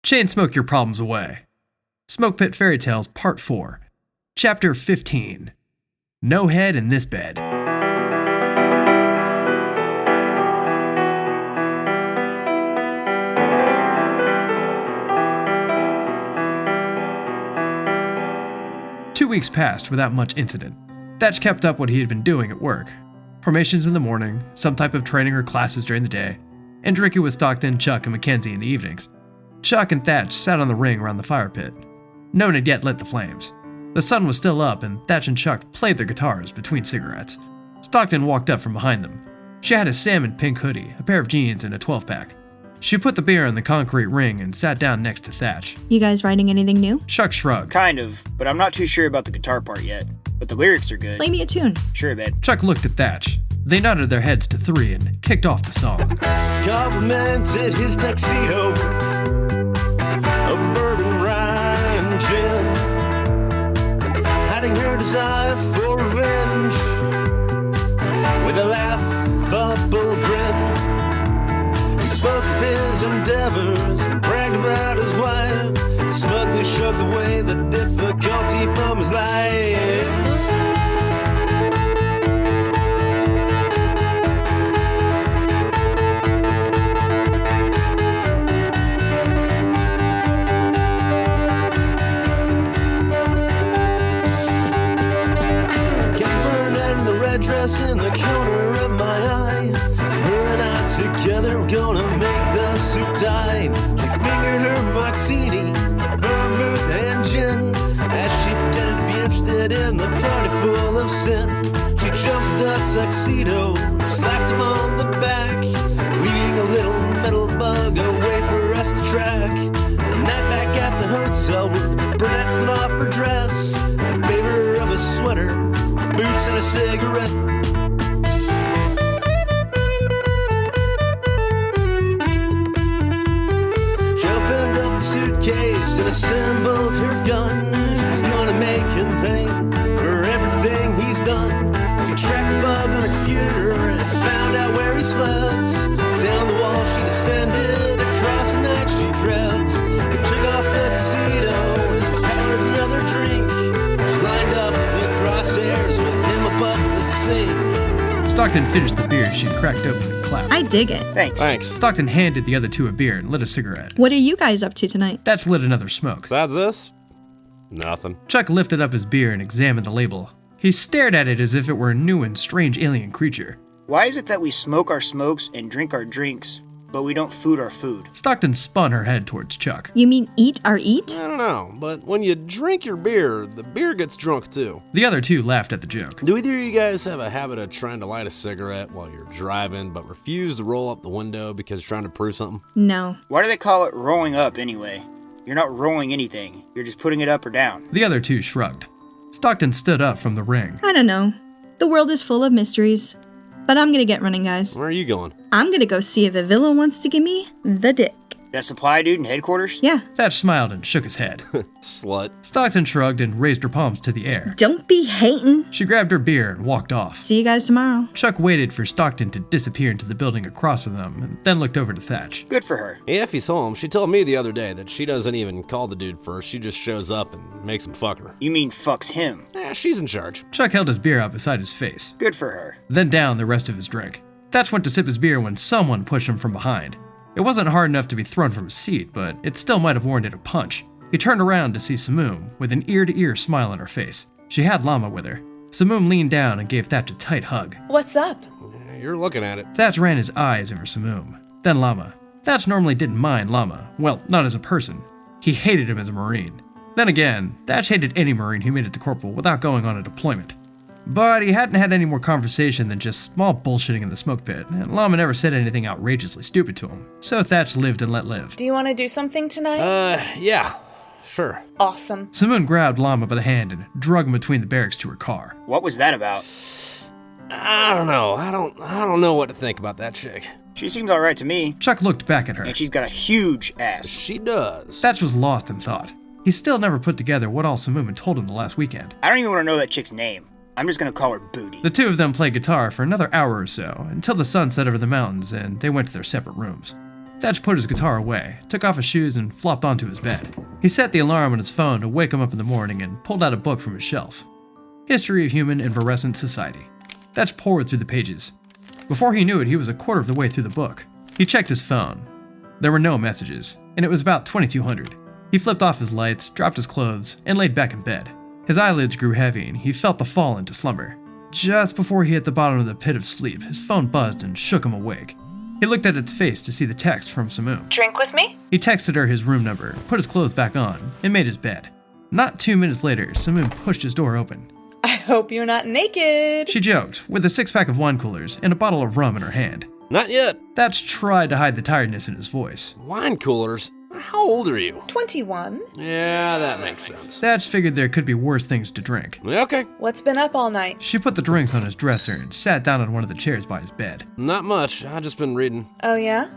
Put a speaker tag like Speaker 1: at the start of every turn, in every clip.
Speaker 1: Chain smoke your problems away. Smokepit Fairy Tales Part 4, Chapter 15. No head in this bed. Two weeks passed without much incident. Thatch kept up what he had been doing at work. Formations in the morning, some type of training or classes during the day, and drinking with Stockton, Chuck, and Mackenzie in the evenings. Chuck and Thatch sat on the ring around the fire pit. No one had yet lit the flames. The sun was still up, and Thatch and Chuck played their guitars between cigarettes. Stockton walked up from behind them. She had a salmon pink hoodie, a pair of jeans, and a 12-pack. She put the beer in the concrete ring and sat down next to Thatch.
Speaker 2: You guys writing anything new?
Speaker 1: Chuck shrugged.
Speaker 3: Kind of, but I'm not too sure about the guitar part yet. But the lyrics are good.
Speaker 2: Play me a tune.
Speaker 3: Sure, babe.
Speaker 1: Chuck looked at Thatch. They nodded their heads to three and kicked off the song.
Speaker 4: Complimented his tuxedo of bourbon, rye, and gin, hiding her desire for revenge with a laughable grin. He spoke of his endeavors and bragged about his wife, smugly shrugged away the difficulty from his life. Dress in the corner of my eye. Her and I together were gonna make the suit tie. She fingered her martini, vermouth and gin, as she pretended to be interested in the party full of sin. She jumped the tuxedo, slapped him on the back, leaving a little metal bug away for us to track. The night back at the hotel with the brunettes that off her dress, in favor of a sweater, boots and a cigarette. She opened up the suitcase and assembled her gun. She was gonna make him pay for everything he's done. She tracked the bug on her computer and found out where he slept. Down the wall she descended, across the night she crept. He took off the casino and poured another drink. She lined up the crosshairs with him above the sink.
Speaker 1: Stockton finished the beer she'd cracked open and clapped.
Speaker 2: I dig it.
Speaker 3: Thanks.
Speaker 1: Stockton handed the other two a beer and lit a cigarette.
Speaker 2: What are you guys up to tonight?
Speaker 1: Thatch lit another smoke.
Speaker 4: Besides this? Nothing.
Speaker 1: Chuck lifted up his beer and examined the label. He stared at it as if it were a new and strange alien creature.
Speaker 3: Why is it that we smoke our smokes and drink our drinks, but we don't food our food?
Speaker 1: Stockton spun her head towards Chuck.
Speaker 2: You mean eat our eat?
Speaker 4: I don't know, but when you drink your beer, the beer gets drunk too.
Speaker 1: The other two laughed at the joke.
Speaker 4: Do either of you guys have a habit of trying to light a cigarette while you're driving, but refuse to roll up the window because you're trying to prove something?
Speaker 2: No.
Speaker 3: Why do they call it rolling up anyway? You're not rolling anything. You're just putting it up or down.
Speaker 1: The other two shrugged. Stockton stood up from the ring.
Speaker 2: I don't know. The world is full of mysteries. But I'm gonna get running, guys.
Speaker 4: Where are you going?
Speaker 2: I'm gonna go see if a villain wants to give me the dick.
Speaker 3: That supply dude in headquarters?
Speaker 2: Yeah.
Speaker 1: Thatch smiled and shook his head.
Speaker 4: Slut.
Speaker 1: Stockton shrugged and raised her palms to the air.
Speaker 2: Don't be hating.
Speaker 1: She grabbed her beer and walked off.
Speaker 2: See you guys tomorrow.
Speaker 1: Chuck waited for Stockton to disappear into the building across from them and then looked over to Thatch.
Speaker 3: Good for her.
Speaker 4: If he's home, she told me the other day that she doesn't even call the dude first. She just shows up and makes him fuck her.
Speaker 3: You mean fucks him?
Speaker 4: She's in charge.
Speaker 1: Chuck held his beer out beside his face,
Speaker 3: Good for her.
Speaker 1: then down the rest of his drink. Thatch went to sip his beer when someone pushed him from behind. It wasn't hard enough to be thrown from his seat, but it still might have warranted a punch. He turned around to see Samum, with an ear-to-ear smile on her face. She had Llama with her. Samum leaned down and gave Thatch a tight hug.
Speaker 5: What's up?
Speaker 4: You're looking at it.
Speaker 1: Thatch ran his eyes over Samum, then Llama. Thatch normally didn't mind Llama. Well, not as a person. He hated him as a Marine. Then again, Thatch hated any Marine who made it to corporal without going on a deployment. But he hadn't had any more conversation than just small bullshitting in the smoke pit, and Llama never said anything outrageously stupid to him. So Thatch lived and let live.
Speaker 5: Do you want to do something tonight?
Speaker 4: Yeah. Sure.
Speaker 5: Awesome.
Speaker 1: Samum grabbed Llama by the hand and drug him between the barracks to her car.
Speaker 3: What was that about?
Speaker 4: I don't know. I don't know what to think about that chick.
Speaker 3: She seems alright to me,
Speaker 1: Chuck looked back at her.
Speaker 3: and she's got a huge ass.
Speaker 4: She does.
Speaker 1: Thatch was lost in thought. He still never put together what all Samum had told him the last weekend.
Speaker 3: I don't even want to know that chick's name. I'm just gonna call her Booty.
Speaker 1: The two of them played guitar for another hour or so, until the sun set over the mountains and they went to their separate rooms. Thatch put his guitar away, took off his shoes, and flopped onto his bed. He set the alarm on his phone to wake him up in the morning and pulled out a book from his shelf. History of Human and Virescent Society. Thatch poured through the pages. Before he knew it, he was a quarter of the way through the book. He checked his phone. There were no messages, and it was about 2200. He flipped off his lights, dropped his clothes, and laid back in bed. His eyelids grew heavy, and he felt the fall into slumber. Just before he hit the bottom of the pit of sleep, his phone buzzed and shook him awake. He looked at its face to see the text from Samum.
Speaker 5: Drink with me?
Speaker 1: He texted her his room number, put his clothes back on, and made his bed. Not 2 minutes later, Samum pushed his door open.
Speaker 5: I hope you're not naked.
Speaker 1: She joked, with a 6-pack of wine coolers and a bottle of rum in her hand.
Speaker 4: Not yet.
Speaker 1: Thatch tried to hide the tiredness in his voice.
Speaker 4: Wine coolers? How old are you?
Speaker 5: 21.
Speaker 4: Yeah, that makes sense.
Speaker 1: Thatch figured there could be worse things to drink.
Speaker 4: Okay.
Speaker 5: What's been up all night?
Speaker 1: She put the drinks on his dresser and sat down on one of the chairs by his bed.
Speaker 4: Not much. I've just been reading.
Speaker 5: Oh, yeah?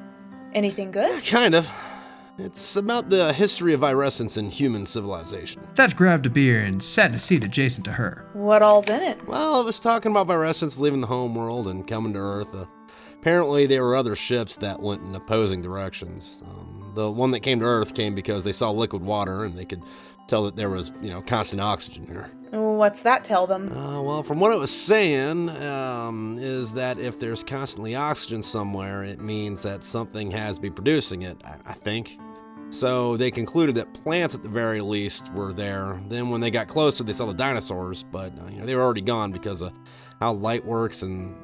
Speaker 5: Anything good?
Speaker 4: Kind of. It's about the history of virescence in human civilization.
Speaker 1: Thatch grabbed a beer and sat in a seat adjacent to her.
Speaker 5: What all's in it?
Speaker 4: Well, it was talking about virescence leaving the home world and coming to Earth. Apparently, there were other ships that went in opposing directions. The one that came to Earth came because they saw liquid water and they could tell that there was, constant oxygen there.
Speaker 5: What's that tell them?
Speaker 4: Well, from what it was saying, is that if there's constantly oxygen somewhere, it means that something has to be producing it, I think. So they concluded that plants at the very least were there. Then when they got closer, they saw the dinosaurs, but they were already gone because of how light works and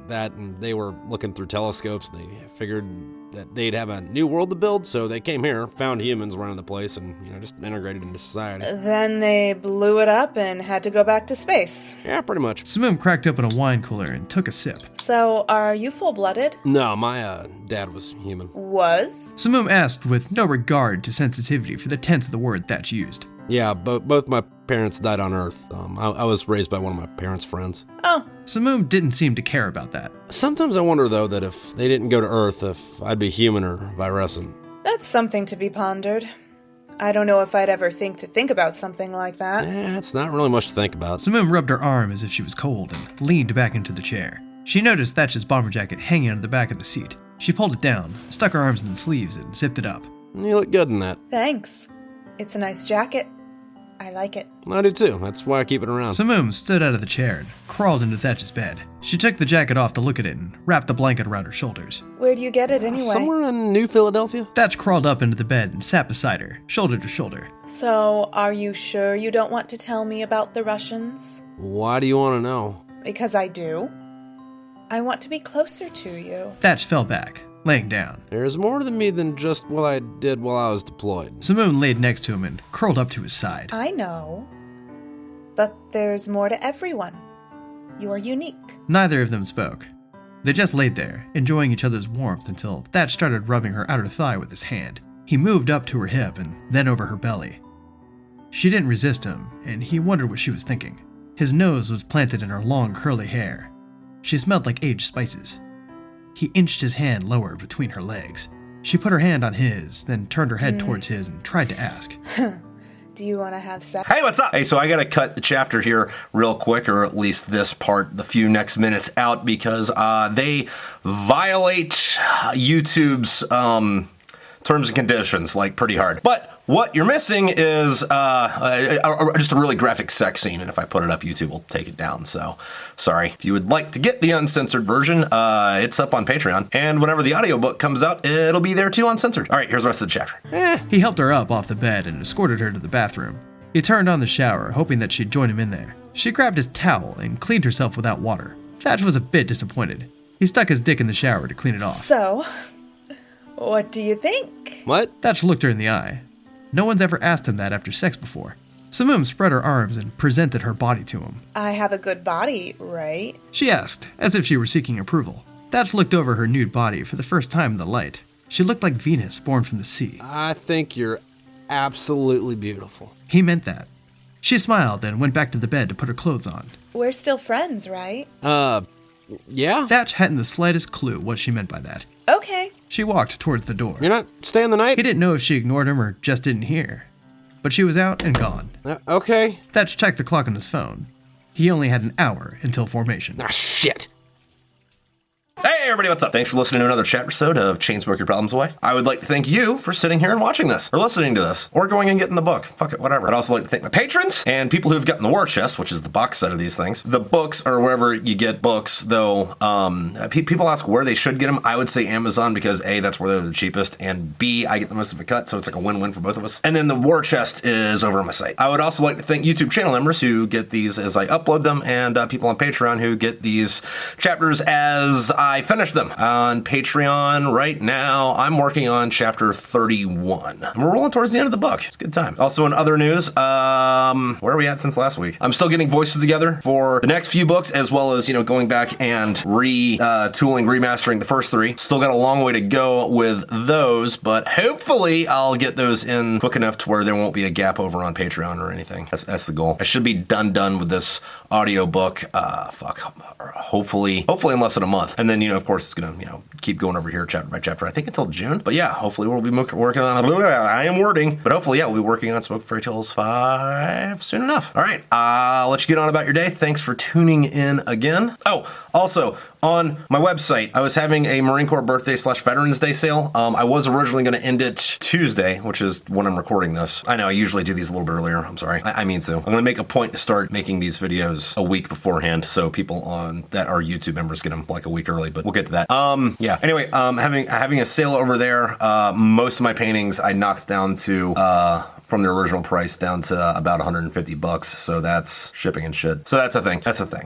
Speaker 4: they were looking through telescopes. They figured that they'd have a new world to build, so they came here, found humans running the place, and just integrated into society.
Speaker 5: Then they blew it up and had to go back to space.
Speaker 4: Yeah, pretty much.
Speaker 1: Samum cracked open a wine cooler and took a sip.
Speaker 5: So, are you full-blooded?
Speaker 4: No, my dad was human.
Speaker 5: Was?
Speaker 1: Samum asked with no regard to sensitivity for the tense of the word Thatch used.
Speaker 4: Yeah, both my parents died on Earth. I was raised by one of my parents' friends.
Speaker 5: Oh.
Speaker 1: Samum didn't seem to care about that.
Speaker 4: Sometimes I wonder, though, that if they didn't go to Earth, if I'd be human or virescent.
Speaker 5: That's something to be pondered. I don't know if I'd ever think about something like that.
Speaker 4: It's not really much to think about.
Speaker 1: Samum rubbed her arm as if she was cold and leaned back into the chair. She noticed Thatch's bomber jacket hanging on the back of the seat. She pulled it down, stuck her arms in the sleeves, and zipped it up.
Speaker 4: You look good in that.
Speaker 5: Thanks. It's a nice jacket. I like it.
Speaker 4: I do too. That's why I keep it around.
Speaker 1: Samum stood out of the chair and crawled into Thatch's bed. She took the jacket off to look at it and wrapped the blanket around her shoulders.
Speaker 5: Where'd you get it anyway?
Speaker 4: Somewhere in New Philadelphia.
Speaker 1: Thatch crawled up into the bed and sat beside her, shoulder to shoulder.
Speaker 5: So, are you sure you don't want to tell me about the Russians?
Speaker 4: Why do you want to know?
Speaker 5: Because I do. I want to be closer to you.
Speaker 1: Thatch fell back, laying down.
Speaker 4: There's more to me than just what I did while I was deployed.
Speaker 1: Samum laid next to him and curled up to his side.
Speaker 5: I know. But there's more to everyone. You're unique.
Speaker 1: Neither of them spoke. They just laid there, enjoying each other's warmth until Thatch started rubbing her outer thigh with his hand. He moved up to her hip and then over her belly. She didn't resist him, and he wondered what she was thinking. His nose was planted in her long curly hair. She smelled like aged spices. He inched his hand lower between her legs. She put her hand on his, then turned her head towards his and tried to ask.
Speaker 5: Do you want to have sex?
Speaker 6: Hey, what's up? Hey, so I gotta cut the chapter here real quick, or at least this part, the few next minutes out, because they violate YouTube's terms and conditions, like, pretty hard. But what you're missing is just a really graphic sex scene, and if I put it up, YouTube will take it down, so sorry. If you would like to get the uncensored version, it's up on Patreon, and whenever the audiobook comes out, it'll be there too, uncensored. All right, here's the rest of the chapter.
Speaker 1: He helped her up off the bed and escorted her to the bathroom. He turned on the shower, hoping that she'd join him in there. She grabbed his towel and cleaned herself without water. Thatch was a bit disappointed. He stuck his dick in the shower to clean it off.
Speaker 5: So, what do you think?
Speaker 4: What?
Speaker 1: Thatch looked her in the eye. No one's ever asked him that after sex before. Samum spread her arms and presented her body to him.
Speaker 5: I have a good body, right?
Speaker 1: She asked, as if she were seeking approval. Thatch looked over her nude body for the first time in the light. She looked like Venus born from the sea.
Speaker 4: I think you're absolutely beautiful.
Speaker 1: He meant that. She smiled and went back to the bed to put her clothes on.
Speaker 5: We're still friends, right?
Speaker 4: Yeah?
Speaker 1: Thatch hadn't the slightest clue what she meant by that.
Speaker 5: Okay.
Speaker 1: She walked towards the door.
Speaker 4: You're not staying the night?
Speaker 1: He didn't know if she ignored him or just didn't hear. But she was out and gone.
Speaker 4: Okay.
Speaker 1: Thatch checked the clock on his phone. He only had an hour until formation.
Speaker 4: Ah, shit.
Speaker 6: Hey everybody, what's up? Thanks for listening to another chat episode of Chain Smoke Your Problems Away. I would like to thank you for sitting here and watching this, or listening to this, or going and getting the book. Fuck it, whatever. I'd also like to thank my patrons and people who've gotten the war chest, which is the box set of these things. The books are wherever you get books, though. People ask where they should get them. I would say Amazon because A, that's where they're the cheapest, and B, I get the most of a cut, so it's like a win-win for both of us. And then the war chest is over on my site. I would also like to thank YouTube channel members who get these as I upload them, and people on Patreon who get these chapters as I finish them. On Patreon right now, I'm working on chapter 31. And we're rolling towards the end of the book. It's a good time. Also in other news, where are we at since last week? I'm still getting voices together for the next few books, as well as, going back and retooling, remastering the first 3. Still got a long way to go with those, but hopefully I'll get those in quick enough to where there won't be a gap over on Patreon or anything. That's the goal. I should be done with this audio book, hopefully in less than a month. And then, of course, it's gonna, keep going over here chapter by chapter, I think until June. But yeah, hopefully we'll be working on, I am wording, but hopefully, we'll be working on Smoke Fairy Tales 5 soon enough. All right, I'll let you get on about your day. Thanks for tuning in again. Oh, also, on my website, I was having a Marine Corps birthday / Veterans Day sale. I was originally going to end it Tuesday, which is when I'm recording this. I know I usually do these a little bit earlier. I'm sorry. I mean to. I'm going to make a point to start making these videos a week beforehand, so people that are YouTube members get them like a week early. But we'll get to that. Yeah. Anyway, having a sale over there. Most of my paintings I knocked down to from the original price down to about $150. So that's shipping and shit. So that's a thing.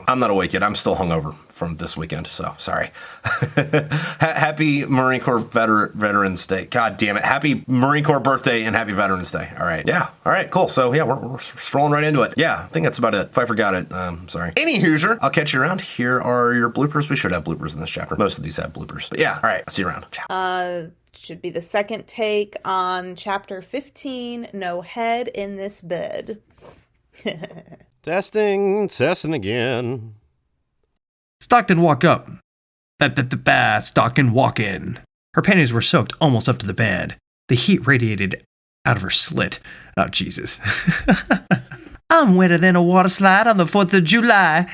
Speaker 6: I'm not awake yet. I'm still hungover from this weekend, so sorry. Happy Marine Corps Veterans Day. God damn it. Happy Marine Corps birthday and happy Veterans Day. All right. Yeah. All right, cool. So yeah, we're strolling right into it. Yeah, I think that's about it. If I forgot it, sorry. Any Hoosier, I'll catch you around. Here are your bloopers. We should have bloopers in this chapter. Most of these have bloopers. But yeah, all right. I'll see you around. Ciao.
Speaker 5: Should be the second take on chapter 15, No Head in This Bed.
Speaker 4: Testing again.
Speaker 1: Stockton walked up. Stockton walk in. Her panties were soaked almost up to the bed. The heat radiated out of her slit. Oh, Jesus. I'm wetter than a water slide on the 4th of July.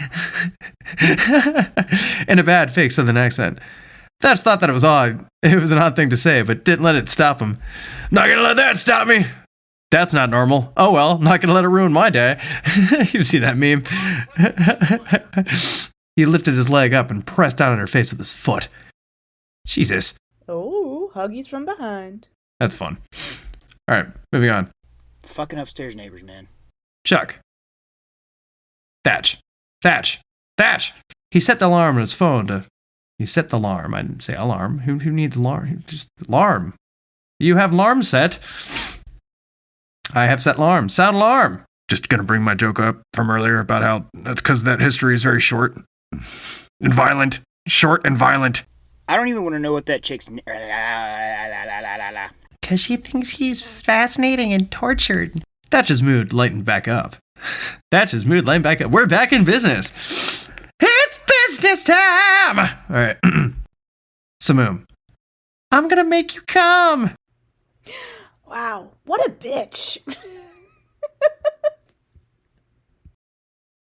Speaker 1: In a bad fake Southern accent. Thatch thought that it was odd. It was an odd thing to say, but didn't let it stop him. Not gonna let that stop me. That's not normal. Oh well, not gonna let it ruin my day. You've seen that meme. He lifted his leg up and pressed down on her face with his foot. Jesus.
Speaker 5: Oh, huggies from behind.
Speaker 1: That's fun. All right, moving on.
Speaker 3: Fucking upstairs neighbors, man.
Speaker 1: Chuck. Thatch. He set the alarm on his phone He set the alarm. I didn't say alarm. Who needs alarm? Just alarm. You have alarm set. I have set alarm. Sound alarm. Just gonna bring my joke up from earlier about how that's because that history is very short and violent. Short and violent.
Speaker 3: I don't even want to know what that chick's...
Speaker 1: Because she thinks he's fascinating and tortured. Thatch's mood lightened back up. We're back in business. It's business time! All right. Samum. I'm gonna make you come.
Speaker 5: Wow, what a bitch.